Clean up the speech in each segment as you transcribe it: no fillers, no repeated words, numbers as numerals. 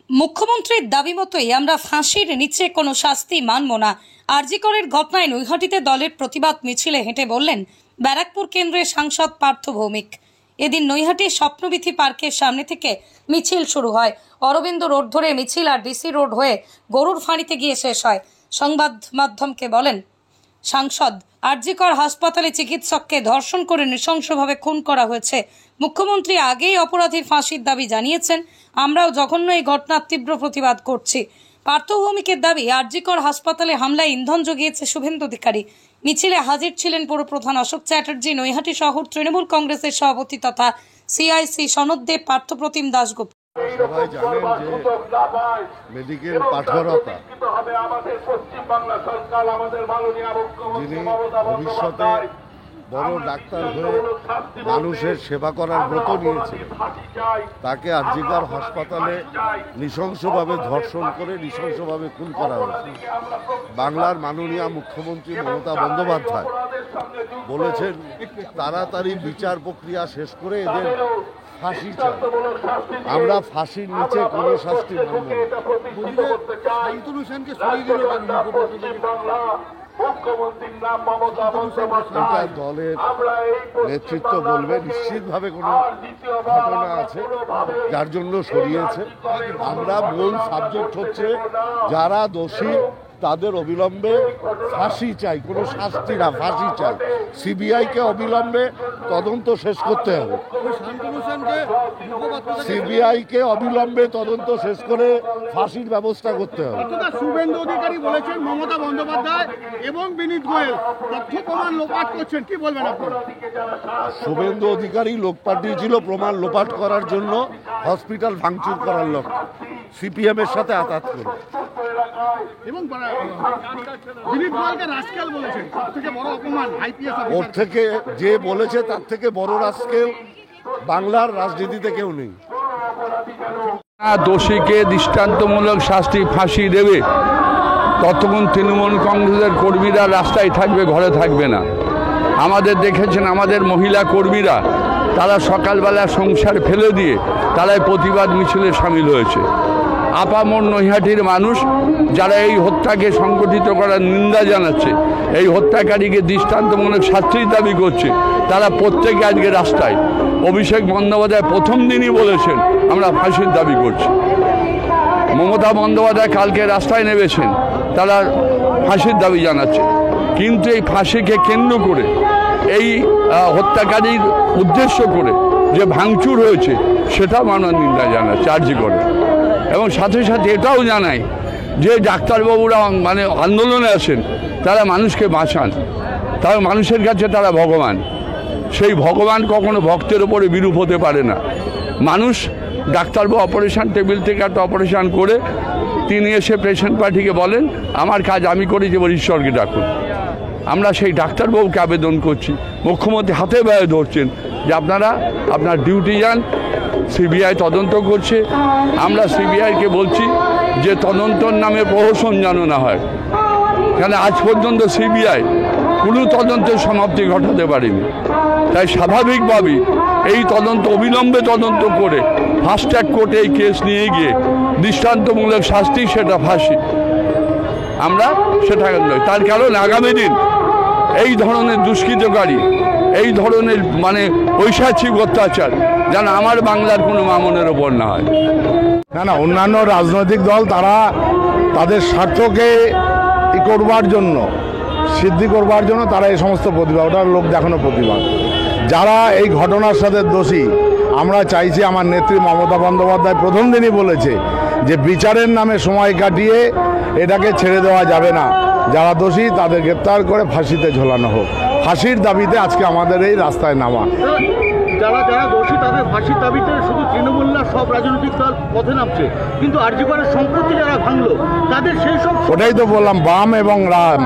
মুখ্যমন্ত্রীর দাবি মতোই আমরা ফাঁসির নিচে কোনো শাস্তি মানব না। আরজি করের ঘটনায় নৈহাটিতে দলের প্রতিবাদ মিছিলে হেঁটে বললেন ব্যারাকপুর কেন্দ্রের সাংসদ পার্থ ভৌমিক। এদিন নৈহাটির স্বপ্নবিথি পার্কের সামনে থেকে মিছিল শুরু হয়। অরবিন্দ রোড ধরে মিছিল আর ডিসি রোড হয়ে গরুর ফাঁড়িতে গিয়ে শেষ হয়। সংবাদ মাধ্যমকে বলেন সাংসদ, আরজি কর হাসপাতালে চিকিৎসককে ধর্ষণ করে নৃশংসভাবে খুন করা হয়েছে। মুখ্যমন্ত্রী আগেই অপরাধীর ফাঁসির দাবি জানিয়েছেন। আমরাও জঘন্য এই ঘটনার তীব্র প্রতিবাদ করছি। পার্থ ভৌমিকের দাবি, আরজি কর হাসপাতালে হামলায় ইন্ধন জুগিয়েছে শুভেন্দু অধিকারী। মিছিলে হাজির ছিলেন পৌরপ্রধান অশোক চ্যাটার্জি, নৈহাটি শহর তৃণমূল কংগ্রেসের সভাপতি তথা সিআইসি সনদদেব, পার্থপ্রতিম দাশগুপ্ত। সবাই জানেন যে মেডিকেল পাঠরতা যিনি ভবিষ্যতে বড় ডাক্তার হয়ে মানুষের সেবা করার ব্রত নিয়েছে, তাকে আরজি কর হাসপাতালে নৃশংসভাবে ধর্ষণ করে নৃশংসভাবে খুন করা হয়েছে। বাংলার মাননীয় মুখ্যমন্ত্রী মমতা বন্দ্যোপাধ্যায় বলেছেন তাড়াতাড়ি বিচার প্রক্রিয়া শেষ করে এদের ফাঁসি চাই। আমরা ফাঁসির নিচে কোনো শাস্তি মানব না। দলের নেতৃত্ব বলবে নিশ্চিতভাবে কোনো ঘটনা আছে যার জন্য সরিয়েছে। আমরা মূল সাবজেক্ট হচ্ছে যারা দোষী তাদের অবিলম্বে ফাঁসি চাই, কোনো শাস্তি না, ফাঁসি চাই। সিবিআইকে অবিলম্বে তদন্ত শেষ করতে হবে। সিবিআইকে অবিলম্বে তদন্ত শেষ করে ফাঁসির ব্যবস্থা করতে হবে। শুভেন্দু অধিকারী বলেছেন মমতা বন্দ্যোপাধ্যায় এবং বিনীত গোয়েল তথ্য প্রমাণ লোপাট করছেন, কি বলবেন আপনারা? শুভেন্দু অধিকারী লোক পাঠিয়েছিল প্রমাণ লোপাট করার জন্য, হসপিটাল ভাঙচুর করার লক্ষ্যে, সিপিএম এর সাথে আঘাত করে। এবং বিনীত গোয়েলকে রাস্কেল বলেছেন, সবথেকে বড় অপমান আইপিএস অফিসার। ওর থেকে যে বলেছে তার থেকে বড় রাস্কেল বাংলার রাজনীতিতে কেউ নেই। দোষীকে দৃষ্টান্তমূলক শাস্তি ফাঁসি দেবে ততক্ষণ তৃণমূল কংগ্রেসের কর্মীরা রাস্তায় থাকবে, ঘরে থাকবে না। আমাদের দেখেছেন আমাদের মহিলা কর্মীরা তারা সকালবেলা সংসার ফেলে দিয়ে তারাই প্রতিবাদ মিছিলে সামিল হয়েছে। আপামর নৈহাটির মানুষ যারা এই হত্যাকে সংগঠিত করার নিন্দা জানাচ্ছে, এই হত্যাকারীকে দৃষ্টান্তমূলক শাস্তির দাবি করছে, তারা প্রত্যেকে আজকে রাস্তায়। অভিষেক বন্দ্যোপাধ্যায় প্রথম দিনই বলেছেন আমরা ফাঁসির দাবি করছি। মমতা বন্দ্যোপাধ্যায় কালকে রাস্তায় নেমেছেন, তারা ফাঁসির দাবি জানাচ্ছে। কিন্তু এই ফাঁসিকে কেন্দ্র করে, এই হত্যাকারীর উদ্দেশ্য করে যে ভাঙচুর হয়েছে সেটা মানার নিন্দা জানাচ্ছে আরজি করে। এবং সাথে সাথে এটাও জানায় যে ডাক্তারবাবুরা আন্দোলনে আছেন, তারা মানুষকে বাঁচান, তারা মানুষের কাছে তারা ভগবান। সেই ভগবান কখনো ভক্তের ওপরে বিরূপ হতে পারে না। মানুষ ডাক্তারবাবু অপারেশন টেবিল থেকে একটা অপারেশন করে তিনি এসে পেশেন্ট পার্টিকে বলেন আমার কাজ আমি করি, যে ঈশ্বরকে ডাকুন। আমরা সেই ডাক্তারবাবুকে আবেদন করছি, মুখ্যমন্ত্রী হাতে ব্যয় ধরছেন যে আপনারা আপনার ডিউটি যান, সিবিআই তদন্ত করছে। আমরা সিবিআইকে বলছি যে তদন্তর নামে প্রহসন যেন না হয়, কেন আজ পর্যন্ত সিবিআই কোনো তদন্তের সমাপ্তি ঘটাতে পারেনি। তাই স্বাভাবিকভাবেই এই তদন্ত অবিলম্বে তদন্ত করে ফাস্ট ট্র্যাক কোর্টে এই কেস নিয়ে গিয়ে দৃষ্টান্তমূলক শাস্তি, সেটা ফাঁসি, আমরা সেটা নয়। তার কারণ আগামী দিন এই ধরনের দুষ্কৃতকারী, এই ধরনের পৈশাচিক অত্যাচার যেন আমার বাংলার কোনো মামনের ওপর না হয়। না, অন্যান্য রাজনৈতিক দল তারা তাদের স্বার্থকে করবার জন্য, সিদ্ধি করবার জন্য তারা এই সমস্ত প্রতিবাদ, ওটার লোক দেখানো প্রতিবাদ। যারা এই ঘটনার সাথে দোষী, আমরা চাইছি, আমার নেত্রী মমতা বন্দ্যোপাধ্যায় প্রথম দিনই বলেছে যে বিচারের নামে সময় কাটিয়ে এটাকে ছেড়ে দেওয়া যাবে না। যারা দোষী তাদের গ্রেপ্তার করে ফাঁসিতে ঝোলানো হোক। ফাঁসির দাবিতে আজকে আমাদের এই রাস্তায় নামা। যারা যারা দোষী তাদের ফাঁসির দাবিতে শুধু তৃণমূল না, সব রাজনৈতিক দল পথে নামছে। কিন্তু আরজি করের সম্পত্তি যারা ভাঙলো তাদের সেই সব, ওটাই তো বললাম, বাম এবং রাম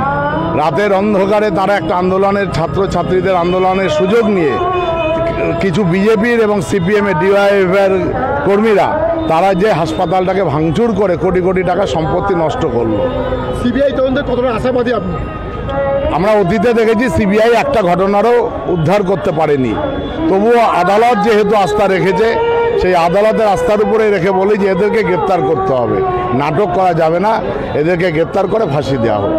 রাতের অন্ধকারে তারা একটা আন্দোলনের, ছাত্রছাত্রীদের আন্দোলনের সুযোগ নিয়ে কিছু বিজেপির এবং সিপিএমের ডিওয়াইএফের কর্মীরা তারা যে হাসপাতালটাকে ভাঙচুর করে কোটি কোটি টাকা সম্পত্তি নষ্ট করলো। সিবিআই তদন্তে কতটা আশাবাদী আপনি? আমরা অতীতে দেখেছি সিবিআই একটা ঘটনারও উদ্ধার করতে পারেনি, তবুও আদালত যেহেতু আস্থা রেখেছে সেই আদালতের আস্থার উপরে রেখে বলি যে এদেরকে গ্রেপ্তার করতে হবে, নাটক করা যাবে না, এদেরকে গ্রেপ্তার করে ফাঁসি দেওয়া হবে।